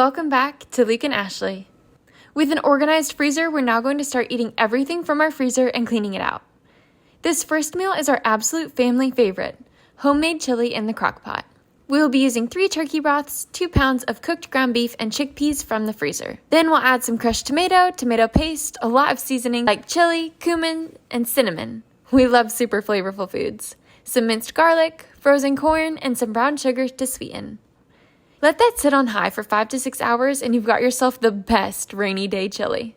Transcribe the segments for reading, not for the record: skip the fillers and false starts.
Welcome back to Luke and Ashley. With an organized freezer, we're now going to start eating everything from our freezer and cleaning it out. This first meal is our absolute family favorite, homemade chili in the crock pot. We will be using 3 turkey broths, 2 pounds of cooked ground beef, and chickpeas from the freezer. Then we'll add some crushed tomato paste, a lot of seasoning like chili, cumin, and cinnamon. We love super flavorful foods. Some minced garlic, frozen corn, and some brown sugar to sweeten. Let that sit on high for 5 to 6 hours and you've got yourself the best rainy day chili.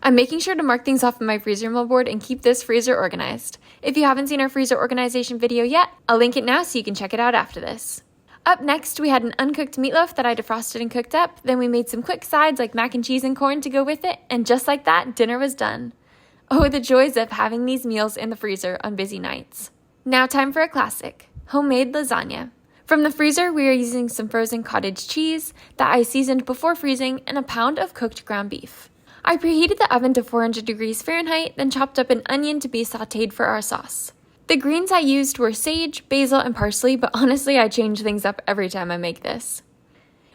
I'm making sure to mark things off on my freezer meal board and keep this freezer organized. If you haven't seen our freezer organization video yet, I'll link it now so you can check it out after this. Up next, we had an uncooked meatloaf that I defrosted and cooked up. Then we made some quick sides like mac and cheese and corn to go with it. And just like that, dinner was done. Oh, the joys of having these meals in the freezer on busy nights. Now time for a classic, homemade lasagna. From the freezer, we are using some frozen cottage cheese that I seasoned before freezing and a pound of cooked ground beef. I preheated the oven to 400 degrees Fahrenheit, then chopped up an onion to be sautéed for our sauce. The greens I used were sage, basil, and parsley, but honestly, I change things up every time I make this.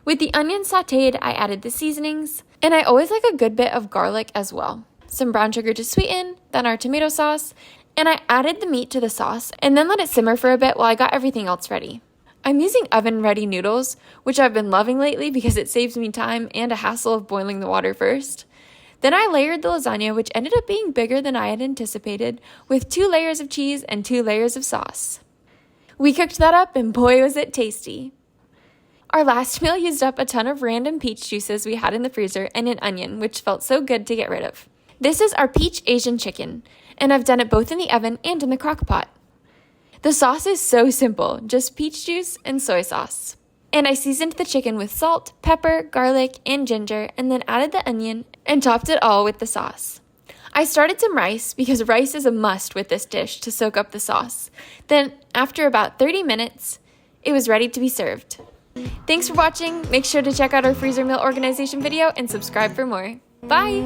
With the onion sautéed, I added the seasonings, and I always like a good bit of garlic as well. Some brown sugar to sweeten, then our tomato sauce, and I added the meat to the sauce, and then let it simmer for a bit while I got everything else ready. I'm using oven-ready noodles, which I've been loving lately because it saves me time and a hassle of boiling the water first. Then I layered the lasagna, which ended up being bigger than I had anticipated, with 2 layers of cheese and 2 layers of sauce. We cooked that up, and boy was it tasty. Our last meal used up a ton of random peach juices we had in the freezer and an onion, which felt so good to get rid of. This is our peach Asian chicken, and I've done it both in the oven and in the crock pot. The sauce is so simple, just peach juice and soy sauce. And I seasoned the chicken with salt, pepper, garlic, and ginger, and then added the onion and topped it all with the sauce. I started some rice because rice is a must with this dish to soak up the sauce. Then, after about 30 minutes, it was ready to be served. Thanks for watching. Make sure to check out our freezer meal organization video and subscribe for more. Bye!